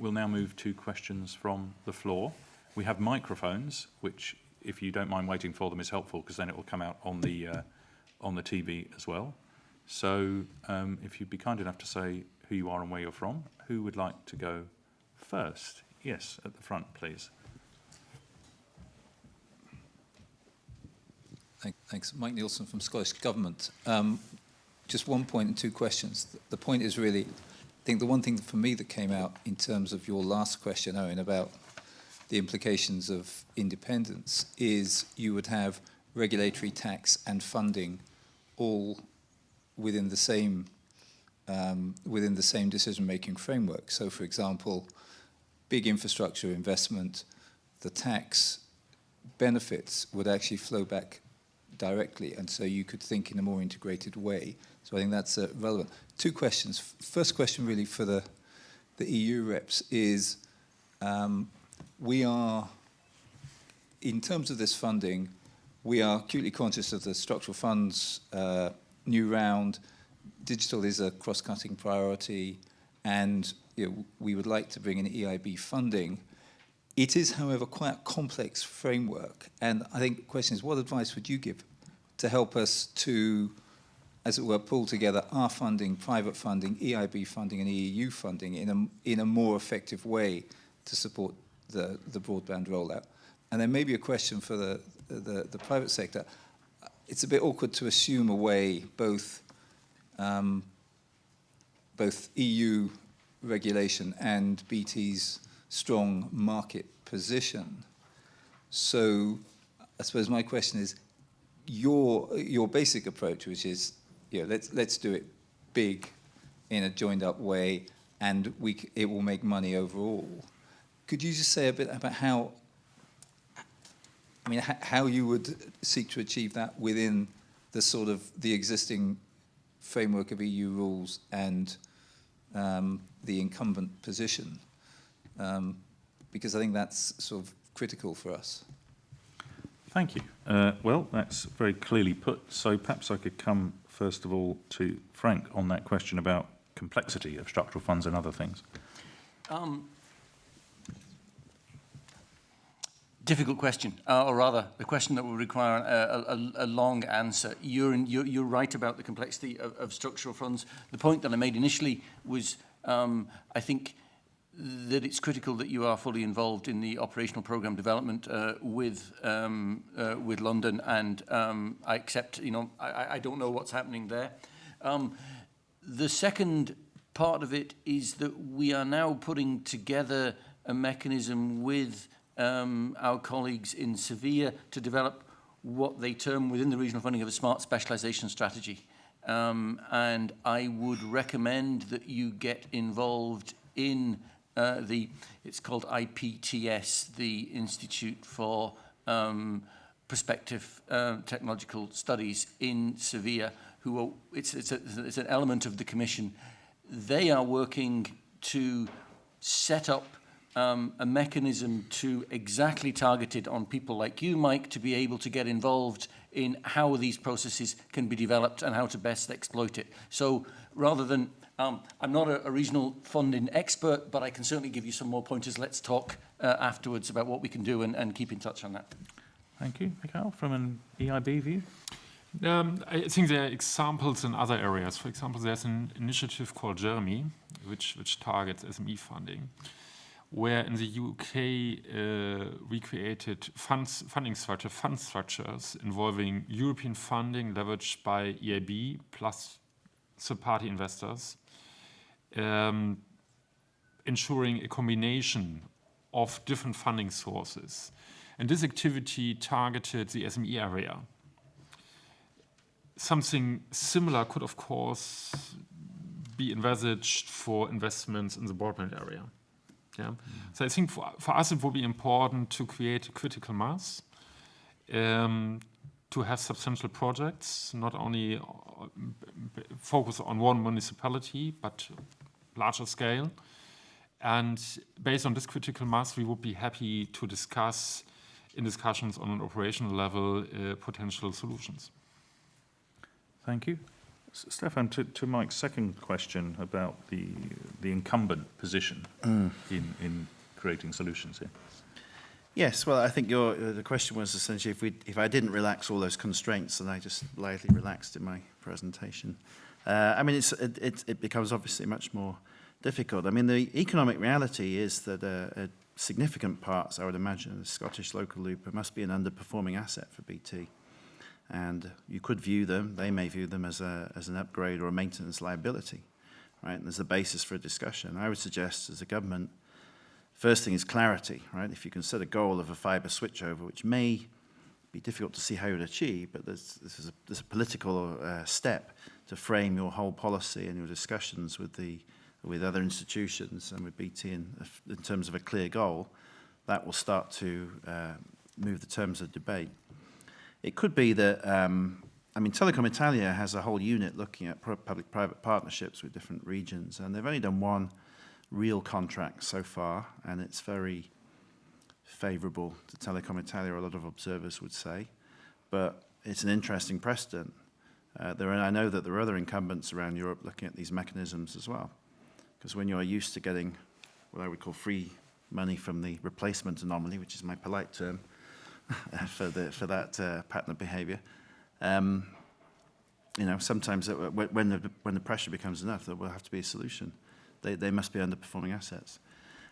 we'll now move to questions from the floor. We have microphones, which, if you don't mind waiting for them, is helpful because then it will come out on the TV as well. So if you'd be kind enough to say who you are and where you're from, who would like to go first? Yes, at the front, please. Thanks. Mike Nielsen from Scottish Government. Just one point and two questions. The point is really, I think the one thing for me that came out in terms of your last question, Owen, about the implications of independence is you would have regulatory, tax and funding all within the same decision-making framework. So, for example, big infrastructure investment, the tax benefits would actually flow back directly, and so you could think in a more integrated way. So I think that's relevant. Two questions. First question really for the EU reps is, we are, in terms of this funding, we are acutely conscious of the structural funds new round. Digital is a cross-cutting priority, and we would like to bring in EIB funding. It is, however, quite a complex framework, and I think the question is, what advice would you give to help us to, as it were, pull together our funding, private funding, EIB funding, and EU funding in a more effective way to support the broadband rollout? And then maybe a question for the private sector. It's a bit awkward to assume away both EU regulation and BT's strong market position. So I suppose my question is, your basic approach, which is, let's do it big in a joined up way, and it will make money overall. Could you just say a bit about how you would seek to achieve that within the sort of the existing framework of EU rules and the incumbent position? Because I think that's sort of critical for us. Thank you. Well, that's very clearly put. So perhaps I could come, first of all, to Frank on that question about complexity of structural funds and other things. Difficult question, or rather, a question that will require a long answer. You're right about the complexity of structural funds. The point that I made initially was, I think, that it's critical that you are fully involved in the operational program development with London, and I accept, I don't know what's happening there. The second part of it is that we are now putting together a mechanism with our colleagues in Sevilla to develop what they term within the regional funding of a smart specialisation strategy. And I would recommend that you get involved in it's called IPTS, the Institute for Prospective Technological Studies in Sevilla, it's an element of the Commission. They are working to set up a mechanism to exactly targeted on people like you, Mike, to be able to get involved in how these processes can be developed and how to best exploit it. So rather than, I'm not a regional funding expert, but I can certainly give you some more pointers. Let's talk afterwards about what we can do and keep in touch on that. Thank you. Mikhail, from an EIB view? I think there are examples in other areas. For example, there's an initiative called Jeremy, which targets SME funding, where in the UK we created fund structures involving European funding leveraged by EIB plus third-party investors, ensuring a combination of different funding sources. And this activity targeted the SME area. Something similar could, of course, be envisaged for investments in the broadband area. Yeah. So I think for us it will be important to create a critical mass, to have substantial projects, not only focus on one municipality, but larger scale. And based on this critical mass, we would be happy to discuss in discussions on an operational level potential solutions. Thank you. Stefan, to Mike's second question about the incumbent position in creating solutions here. Yes, well, I think the question was essentially if I didn't relax all those constraints, and I just lightly relaxed in my presentation. I mean, it becomes obviously much more difficult. I mean, the economic reality is that significant parts, I would imagine, of the Scottish local loop must be an underperforming asset for BT. And you could view them, they may view them as an upgrade or a maintenance liability, right? And there's a basis for a discussion. I would suggest as a government, first thing is clarity, right? If you can set a goal of a fibre switchover, which may be difficult to see how you would achieve, but there's a political step to frame your whole policy and your discussions with other institutions and with BT in terms of a clear goal, that will start to move the terms of debate. It could be that, I mean, Telecom Italia has a whole unit looking at public-private partnerships with different regions, and they've only done one real contract so far, and it's very favourable to Telecom Italia, a lot of observers would say, but it's an interesting precedent. I know that there are other incumbents around Europe looking at these mechanisms as well, because when you're used to getting what I would call free money from the replacement anomaly, which is my polite term for that pattern of behaviour, you know, sometimes when the pressure becomes enough, there will have to be a solution. They must be underperforming assets.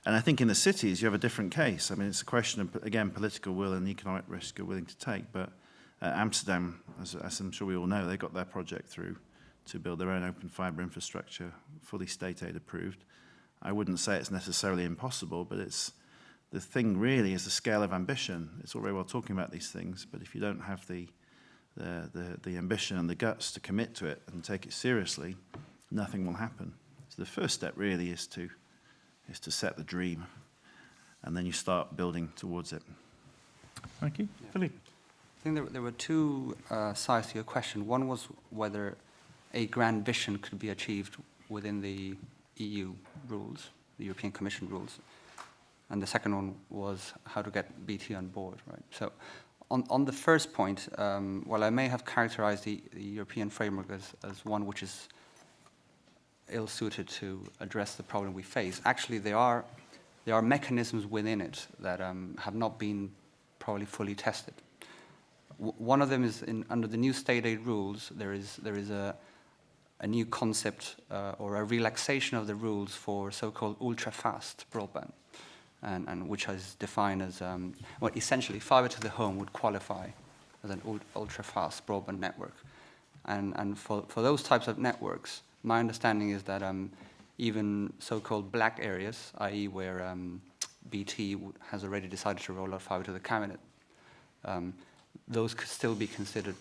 And I think in the cities, you have a different case. I mean, it's a question of, again, political will and economic risk you're willing to take. But Amsterdam, as I'm sure we all know, they got their project through to build their own open fibre infrastructure, fully state aid approved. I wouldn't say it's necessarily impossible, but the thing really is the scale of ambition. It's all very well talking about these things, but if you don't have the ambition and the guts to commit to it and take it seriously, nothing will happen. So the first step really is to set the dream, and then you start building towards it. Thank you. Yeah. Philippe. I think there were two sides to your question. One was whether a grand vision could be achieved within the EU rules, the European Commission rules. And the second one was how to get BT on board, right? So on the first point, while I may have characterized the European framework as one which is ill-suited to address the problem we face, actually there are mechanisms within it that have not been probably fully tested. One of them is under the new state aid rules, there is a new concept or a relaxation of the rules for so-called ultra-fast broadband, and which is defined as, well, essentially fibre to the home would qualify as an ultra-fast broadband network. And for those types of networks, my understanding is that even so-called black areas, i.e. where BT has already decided to roll out fibre to the cabinet, those could still be considered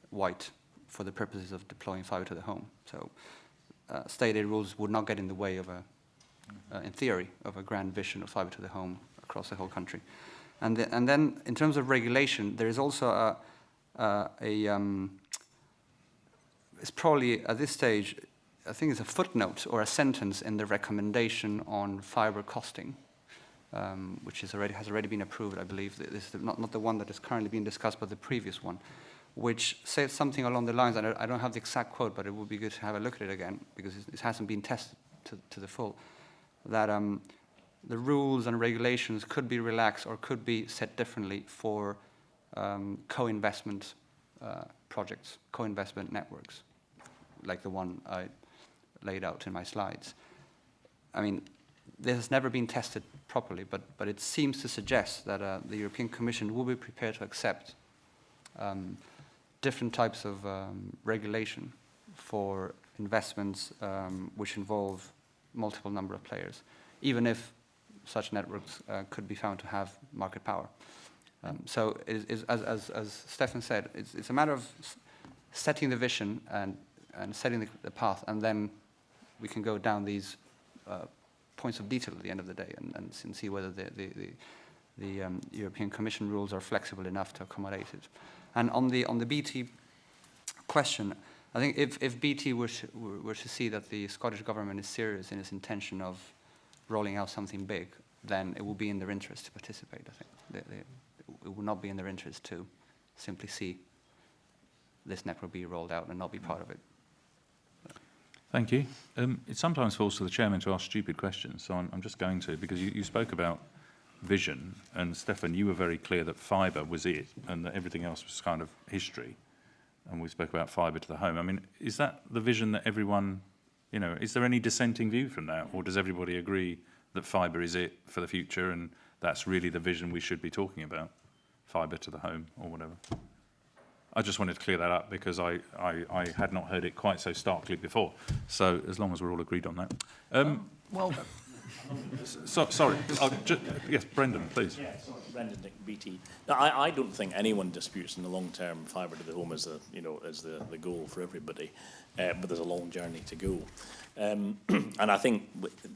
white for the purposes of deploying fibre to the home. So state aid rules would not get in the way of in theory, of a grand vision of fibre to the home across the whole country. And then in terms of regulation, there is also it's probably at this stage, I think it's a footnote or a sentence in the recommendation on fibre costing, which has already been approved, I believe. This is not the one that is currently being discussed, but the previous one, which says something along the lines, and I don't have the exact quote, but it would be good to have a look at it again, because it hasn't been tested to the full, that the rules and regulations could be relaxed or could be set differently for co-investment projects, co-investment networks, like the one I laid out in my slides. I mean, this has never been tested properly, but it seems to suggest that the European Commission will be prepared to accept different types of regulation for investments which involve multiple number of players, even if such networks could be found to have market power. So it is, as Stefan said, it's a matter of setting the vision and setting the path, and then we can go down these points of detail at the end of the day and see whether the European Commission rules are flexible enough to accommodate it. And on the BT question, I think if BT were to see that the Scottish government is serious in its intention of rolling out something big, then it will be in their interest to participate, I think. It will not be in their interest to simply see this network be rolled out and not be part of it. Thank you. It sometimes falls to the chairman to ask stupid questions, so I'm just going to, because you spoke about vision, and Stefan, you were very clear that fibre was it, and that everything else was kind of history, and we spoke about fibre to the home. I mean, is that the vision that everyone, you know, is there any dissenting view from that, or does everybody agree that fibre is it for the future, and that's really the vision we should be talking about, fibre to the home, or whatever? I just wanted to clear that up because I had not heard it quite so starkly before. So as long as we're all agreed on that. Sorry. Yes, Brendan, please. Yeah, sorry, Brendan Nick, BT. No, I don't think anyone disputes in the long term fibre to the home as the goal for everybody, but there's a long journey to go. And I think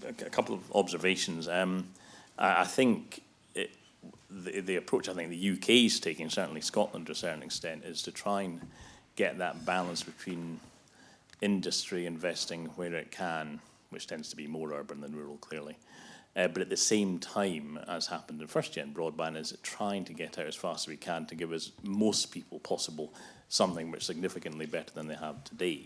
a couple of observations. I think the approach I think the UK is taking, certainly Scotland to a certain extent, is to try and get that balance between industry investing where it can, which tends to be more urban than rural, clearly. But at the same time, as happened in first-gen broadband, is trying to get out as fast as we can to give as most people possible something which is significantly better than they have today.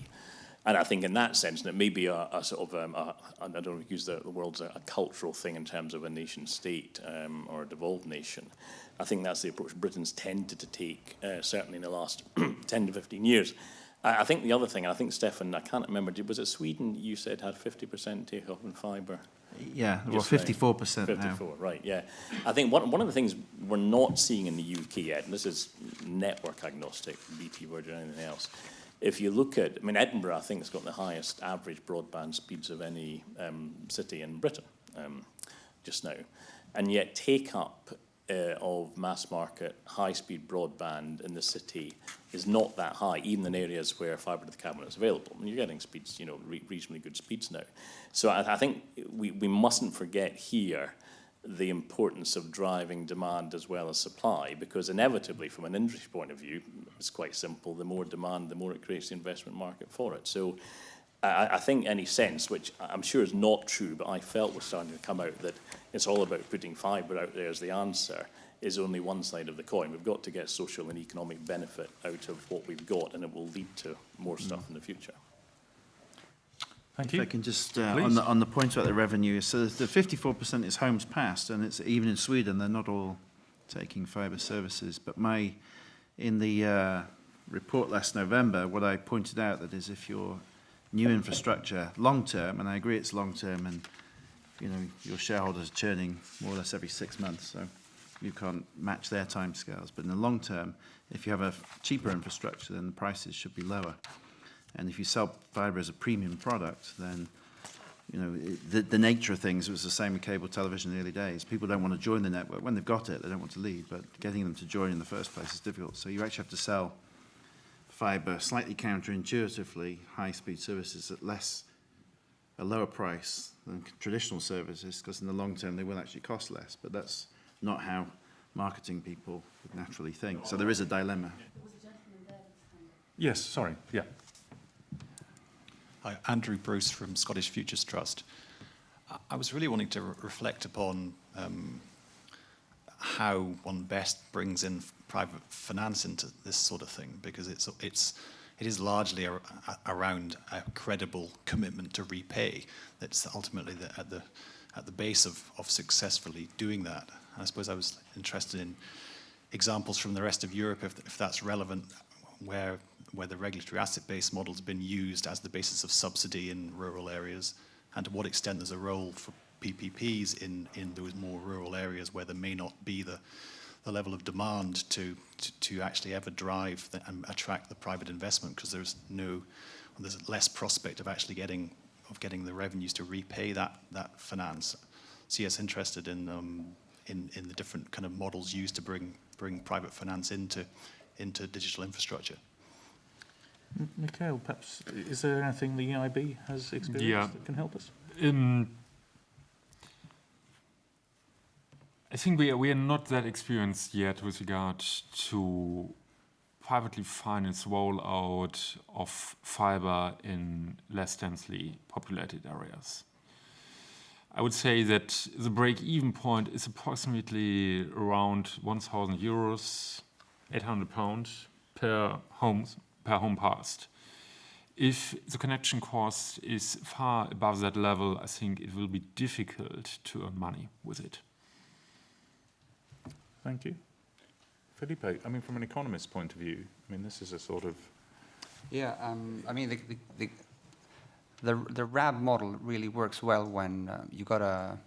And I think in that sense, and it may be a sort of, I don't want to use the words, a cultural thing in terms of a nation state or a devolved nation. I think that's the approach Britain's tended to take, certainly in the last 10 to 15 years. I think the other thing, I think, Stefan, I can't remember, was it Sweden you said had 50% take-up in fibre? Yeah, well, 54% now. 54, right, yeah. I think one of the things we're not seeing in the UK yet, and this is network agnostic, BT, Virgin, anything else, if you look at, I mean, Edinburgh, I think, has got the highest average broadband speeds of any city in Britain just now. And yet take-up of mass market high-speed broadband in the city is not that high, even in areas where fibre to the cabinet is available. And you're getting speeds, you know, reasonably good speeds now. So I think we mustn't forget here the importance of driving demand as well as supply, because inevitably, from an industry point of view, it's quite simple. The more demand, the more it creates the investment market for it. So I think any sense, which I'm sure is not true, but I felt was starting to come out, that it's all about putting fibre out there as the answer, is only one side of the coin. We've got to get social and economic benefit out of what we've got, and it will lead to more stuff in the future. Thank If you. I can just, Please. on the point about the revenue, so the 54% is homes passed, and it's even in Sweden, they're not all taking fibre services. But in the report last November, what I pointed out that is if your new infrastructure, long-term, and I agree it's long-term, and you know your shareholders are churning more or less every 6 months, so you can't match their timescales. But in the long term, if you have a cheaper infrastructure, then the prices should be lower. And if you sell fibre as a premium product, then you know the nature of things was the same with cable television in the early days. People don't want to join the network. When they've got it, they don't want to leave, but getting them to join in the first place is difficult. So you actually have to sell fibre slightly counterintuitively, high-speed services at a lower price than traditional services, because in the long term they will actually cost less. But that's not how marketing people would naturally think. So there is a dilemma. Yes, sorry, yeah. Hi, Andrew Bruce from Scottish Futures Trust. I was really wanting to reflect upon how one best brings in private finance into this sort of thing, because it is largely around a credible commitment to repay that's ultimately at the base of successfully doing that. And I suppose I was interested in examples from the rest of Europe, if that's relevant, where the regulatory asset-based model has been used as the basis of subsidy in rural areas, and to what extent there's a role for PPPs in those more rural areas where there may not be the level of demand to actually ever drive and attract the private investment, because there's less prospect of actually getting the revenues to repay that finance. So yes, interested in the different kind of models used to bring private finance into digital infrastructure. Mikhail, perhaps, is there anything the EIB has experienced that can help us? I think we are not that experienced yet with regard to privately financed rollout of fibre in less densely populated areas. I would say that the break-even point is approximately around €1,000, £800 per home per home passed. If the connection cost is far above that level, I think it will be difficult to earn money with it. Thank you. Felipe, I mean, from an economist's point of view, I mean, this is a sort of... Yeah, I mean, the RAB model really works well when you got a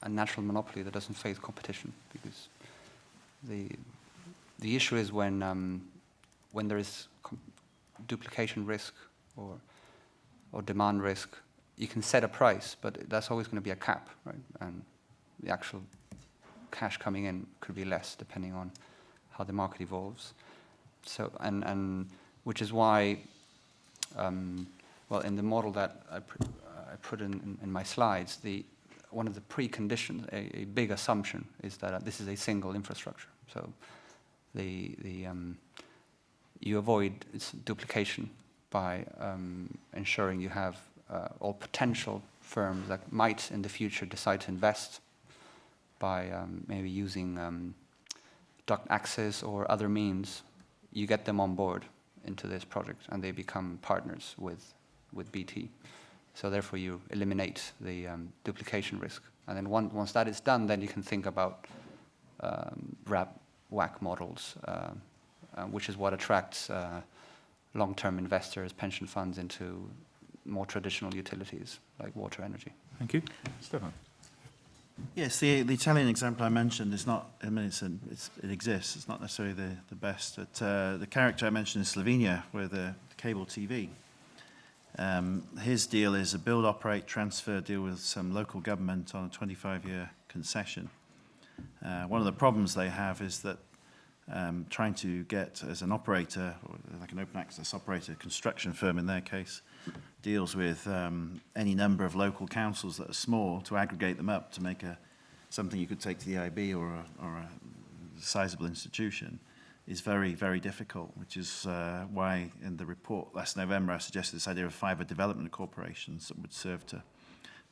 natural monopoly that doesn't face competition, because the issue is when there is duplication risk or demand risk, you can set a price, but that's always going to be a cap, right? And the actual cash coming in could be less depending on how the market evolves. So, and which is why, well, in the model that I put in my slides, one of the preconditions, a big assumption, is that this is a single infrastructure. So you avoid its duplication by ensuring you have all potential firms that might in the future decide to invest by maybe using duct access or other means. You get them on board into this project and they become partners with BT. So therefore you eliminate the duplication risk. And then once that is done, then you can think about WACC models, which is what attracts long-term investors, pension funds into more traditional utilities like water energy. Thank you. Stefan. Yes, the Italian example I mentioned is not, I mean, it exists, it's not necessarily the best. But, the character I mentioned in Slovenia with the cable TV, his deal is a build, operate, transfer deal with some local government on a 25-year concession. One of the problems they have is that trying to get as an operator, or like an open access operator, construction firm in their case, deals with any number of local councils that are small to aggregate them up to make something you could take to the IB or a sizable institution is very, very difficult, which is why in the report last November I suggested this idea of fibre development corporations that would serve to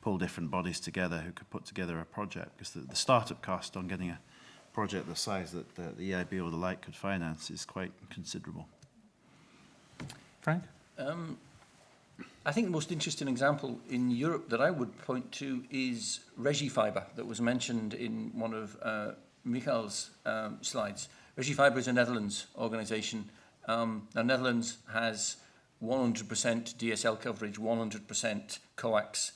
pull different bodies together who could put together a project, because the startup cost on getting a project the size that the EIB or the like could finance is quite considerable. Frank? I think the most interesting example in Europe that I would point to is RegiFiber, that was mentioned in one of Michael's slides. RegiFiber is a Netherlands organisation. Now, Netherlands has 100% DSL coverage, 100% coax,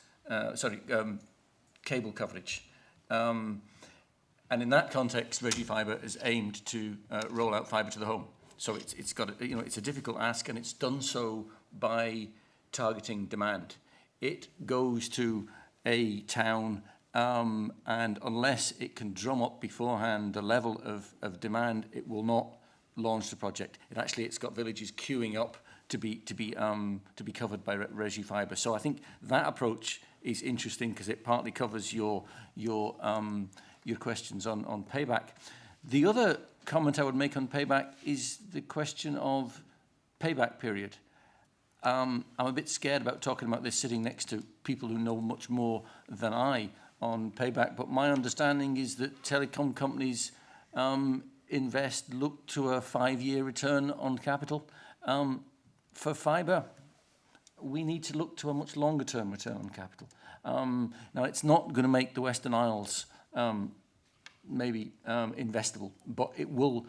cable coverage. And in that context, RegiFiber is aimed to roll out fibre to the home. So it's got it's a difficult ask, and it's done so by targeting demand. It goes to a town, and unless it can drum up beforehand the level of demand, it will not launch the project. It's got villages queuing up to be covered by RegiFiber. So I think that approach is interesting because it partly covers your questions on payback. The other comment I would make on payback is the question of payback period. I'm a bit scared about talking about this sitting next to people who know much more than I on payback, but my understanding is that telecom companies look to a 5-year return on capital. For fibre, we need to look to a much longer term return on capital. Now, it's not going to make the Western Isles investable, but it will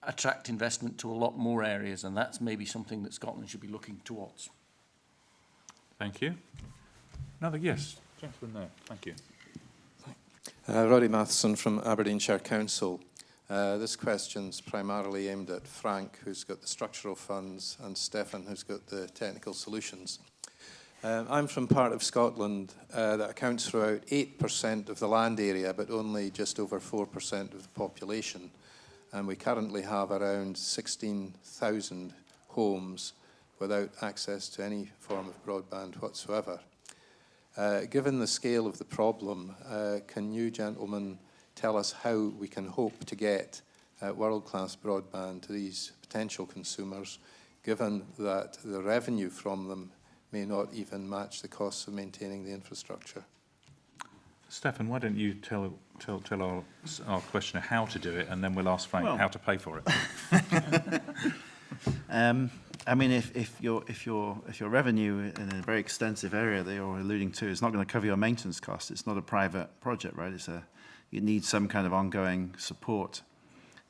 attract investment to a lot more areas, and that's maybe something that Scotland should be looking towards. Thank you. Another, yes, gentleman there. Thank you. Roddy Matheson from Aberdeenshire Council. This question's primarily aimed at Frank, who's got the structural funds, and Stefan, who's got the technical solutions. I'm from part of Scotland that accounts for about 8% of the land area, but only just over 4% of the population. And we currently have around 16,000 homes without access to any form of broadband whatsoever. Given the scale of the problem, can you gentlemen tell us how we can hope to get world-class broadband to these potential consumers, given that the revenue from them may not even match the costs of maintaining the infrastructure? Stefan, why don't you tell our questioner how to do it, and then we'll ask Frank Well- how to pay for it. I mean, if your revenue in a very extensive area that you're alluding to is not going to cover your maintenance costs, it's not a private project, right? You need some kind of ongoing support.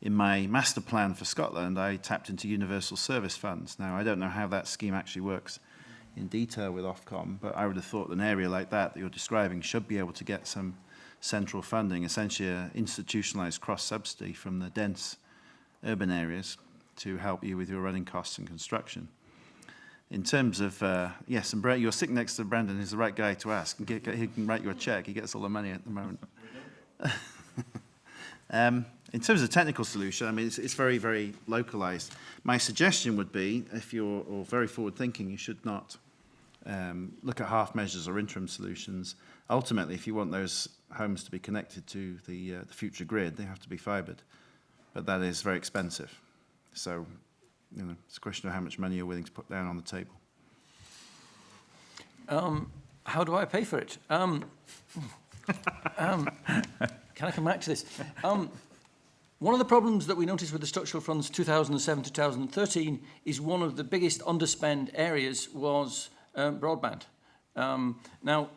In my master plan for Scotland, I tapped into universal service funds. Now, I don't know how that scheme actually works in detail with Ofcom, but I would have thought an area like that you're describing should be able to get some central funding, essentially an institutionalized cross-subsidy from the dense urban areas to help you with your running costs and construction. In terms of, yes, and Brett, you're sitting next to Brendan, who's the right guy to ask. He can write you a check. He gets all the money at the moment. In terms of technical solution, I mean, it's very, very localized. My suggestion would be, if you're very forward-thinking, you should not look at half measures or interim solutions. Ultimately, if you want those homes to be connected to the future grid, they have to be fibered. But that is very expensive. So, it's a question of how much money you're willing to put down on the table. How do I pay for it? Can I come back to this? One of the problems that we noticed with the structural funds 2007-2013 is one of the biggest underspend areas was broadband. Now,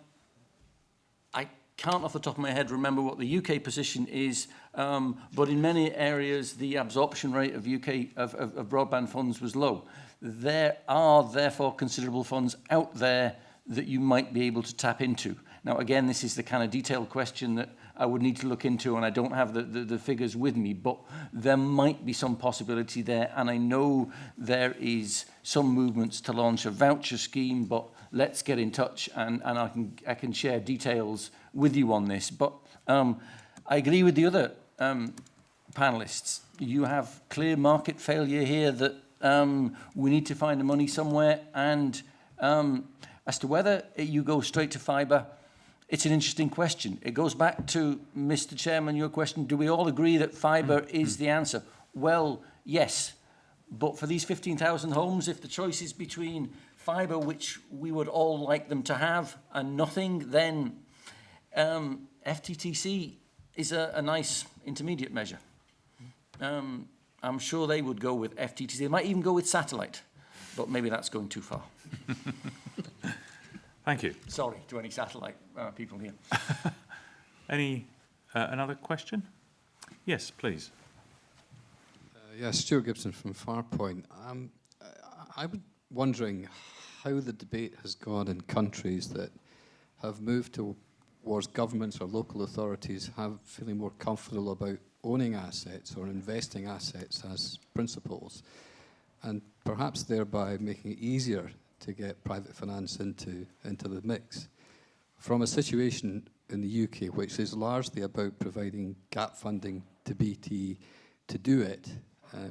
I can't off the top of my head remember what the UK position is, but in many areas the absorption rate of of broadband funds was low. There are therefore considerable funds out there that you might be able to tap into. Now, again, this is the kind of detailed question that I would need to look into, and I don't have the figures with me, but there might be some possibility there, and I know there is some movements to launch a voucher scheme, but let's get in touch, and I can share details with you on this. But I agree with the other panelists. You have clear market failure here that we need to find the money somewhere, and as to whether you go straight to fibre, it's an interesting question. It goes back to, Mr. Chairman, your question, do we all agree that fibre is the answer? Well, yes. But for these 15,000 homes, if the choice is between fibre, which we would all like them to have, and nothing, then FTTC is a nice intermediate measure. I'm sure they would go with FTTC. They might even go with satellite, but maybe that's going too far. Thank you. Sorry to any satellite people here. Another question? Yes, please. Yes, Stuart Gibson from Farpoint. I was wondering how the debate has gone in countries that have moved towards governments or local authorities feeling more comfortable about owning assets or investing assets as principals, and perhaps thereby making it easier to get private finance into the mix, from a situation in the UK which is largely about providing gap funding to BT to do it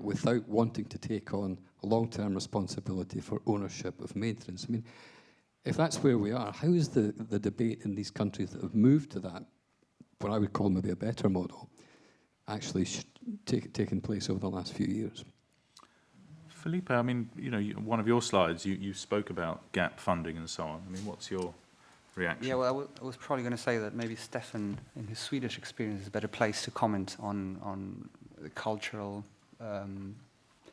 without wanting to take on a long-term responsibility for ownership of maintenance. I mean, if that's where we are, how is the debate in these countries that have moved to that, what I would call maybe a better model, actually taken place over the last few years? Felipe, I mean, one of your slides, you spoke about gap funding and so on. I mean, what's your reaction? Yeah, well, I was probably going to say that maybe Stefan, in his Swedish experience, is a better place to comment on the cultural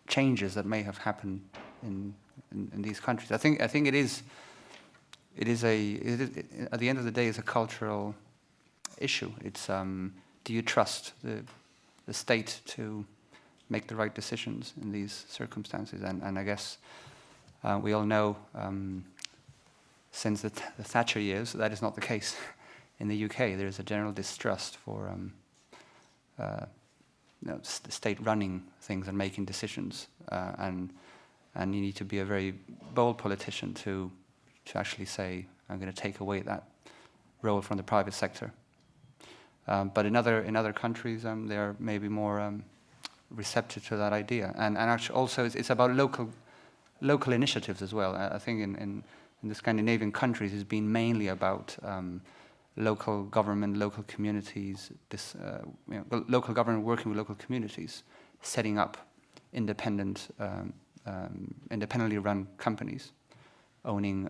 changes that may have happened in these countries. I think it is at the end of the day, it's a cultural issue. It's do you trust the state to make the right decisions in these circumstances? And I guess we all know since the Thatcher years that is not the case in the UK. There is a general distrust for the state running things and making decisions, and you need to be a very bold politician to actually say, I'm going to take away that role from the private sector. But in other countries, they are maybe more receptive to that idea, and actually also it's about local initiatives as well. I think in the Scandinavian countries, it's been mainly about local government, local communities, local government working with local communities, setting up independently run companies, owning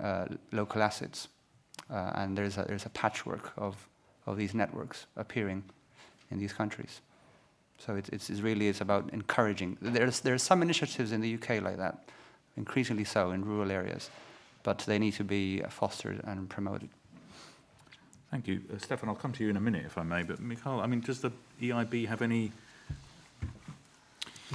local assets, and there's a patchwork of of these networks appearing in these countries. So it's about encouraging. There are some initiatives in the UK like that, increasingly so in rural areas, but they need to be fostered and promoted. Thank you. Stefan, I'll come to you in a minute, if I may. But Mikhail, I mean, does the EIB have any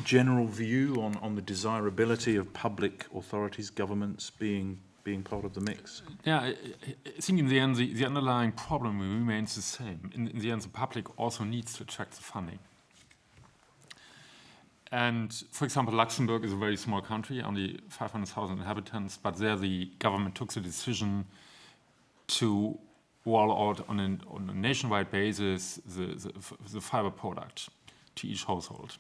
general view on the desirability of public authorities, governments being part of the mix? Yeah, I think in the end, the underlying problem remains the same. In the end, the public also needs to attract the funding. And, for example, Luxembourg is a very small country, only 500,000 inhabitants, but there the government took the decision to roll out on a nationwide basis the fiber product to each household.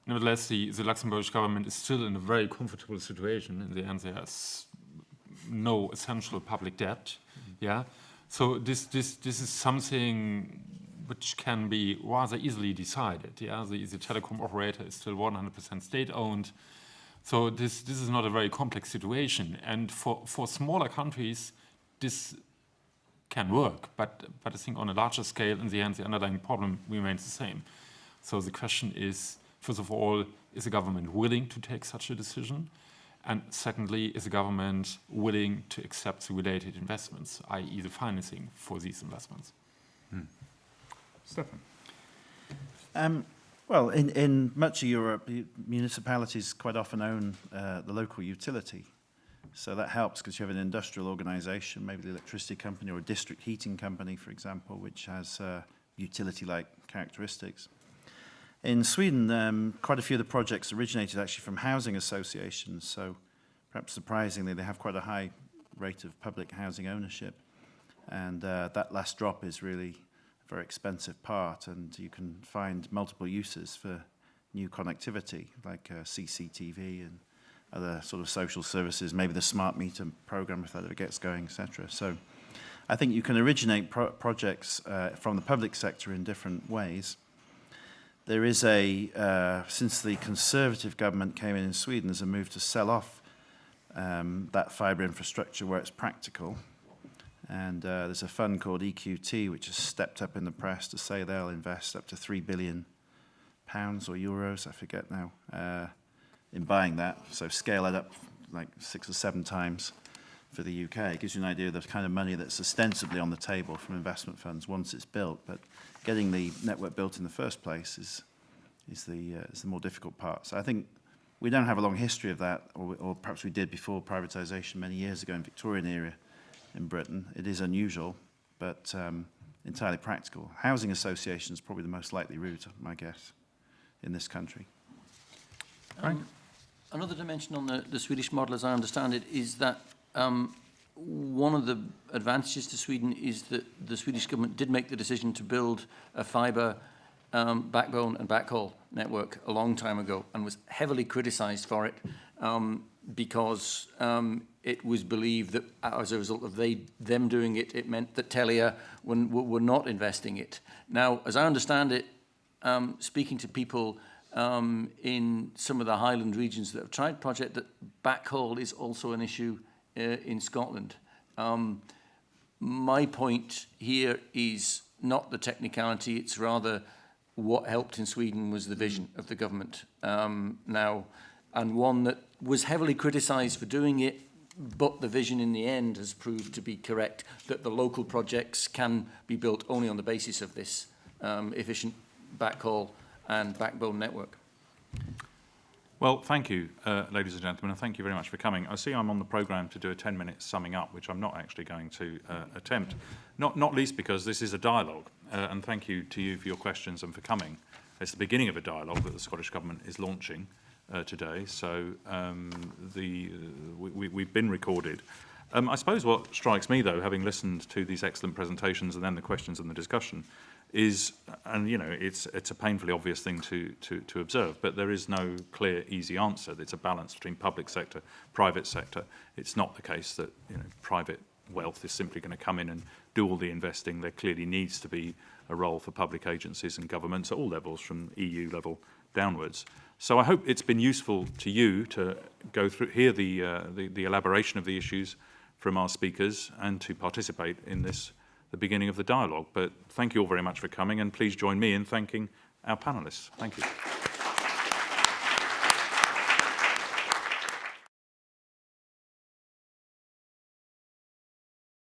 Nevertheless, the Luxembourgish government is still in a very comfortable situation. In the end, there's no essential public debt. Yeah, so this is something which can be rather easily decided. Yeah, the telecom operator is still 100% state-owned. So this is not a very complex situation. And for smaller countries, this can work. But I think on a larger scale, in the end, the underlying problem remains the same. So the question is, first of all, is the government willing to take such a decision? And secondly, is the government willing to accept the related investments, i.e. the financing for these investments? Stefan? Well, in much of Europe, municipalities quite often own the local utility. So that helps because you have an industrial organization, maybe the electricity company or a district heating company, for example, which has utility-like characteristics. In Sweden, quite a few of the projects originated actually from housing associations, so perhaps surprisingly, they have quite a high rate of public housing ownership. And that last drop is really a very expensive part, and you can find multiple uses for new connectivity, like CCTV and other sort of social services, maybe the smart meter program if that ever gets going, etc. So I think you can originate projects from the public sector in different ways. There is since the Conservative government came in Sweden, there's a move to sell off that fibre infrastructure where it's practical. And there's a fund called EQT, which has stepped up in the press to say they'll invest up to £3 billion or euros, I forget now, in buying that. So scale it up like 6 or 7 times for the UK. It gives you an idea of the kind of money that's ostensibly on the table from investment funds once it's built. But getting the network built in the first place is the more difficult part. So I think we don't have a long history of that, or perhaps we did before privatisation many years ago in Victorian era in Britain. It is unusual, but entirely practical. Housing associations probably the most likely route, my guess, in this country. Another dimension on the Swedish model, as I understand it, is that one of the advantages to Sweden is that the Swedish government did make the decision to build a fibre backbone and backhaul network a long time ago and was heavily criticised for it because it was believed that as a result of them doing it, it meant that Telia were not investing it. Now, as I understand it, speaking to people in some of the Highland regions that have tried project, that backhaul is also an issue in Scotland. My point here is not the technicality, it's rather what helped in Sweden was the vision of the government now, and one that was heavily criticised for doing it, but the vision in the end has proved to be correct, that the local projects can be built only on the basis of this efficient backhaul and backbone network. Well, thank you, ladies and gentlemen, and thank you very much for coming. I see I'm on the programme to do a 10-minute summing up, which I'm not actually going to attempt, not least because this is a dialogue, and thank you to you for your questions and for coming. It's the beginning of a dialogue that the Scottish Government is launching today, so we've been recorded. I suppose what strikes me, though, having listened to these excellent presentations and then the questions and the discussion, is, and you know, it's a painfully obvious thing to observe, but there is no clear, easy answer. It's a balance between public sector, private sector. It's not the case that private wealth is simply going to come in and do all the investing. There clearly needs to be a role for public agencies and governments at all levels, from EU level downwards. So I hope it's been useful to you to go through, hear the elaboration of the issues from our speakers and to participate in this, the beginning of the dialogue. But thank you all very much for coming, and please join me in thanking our panellists. Thank you.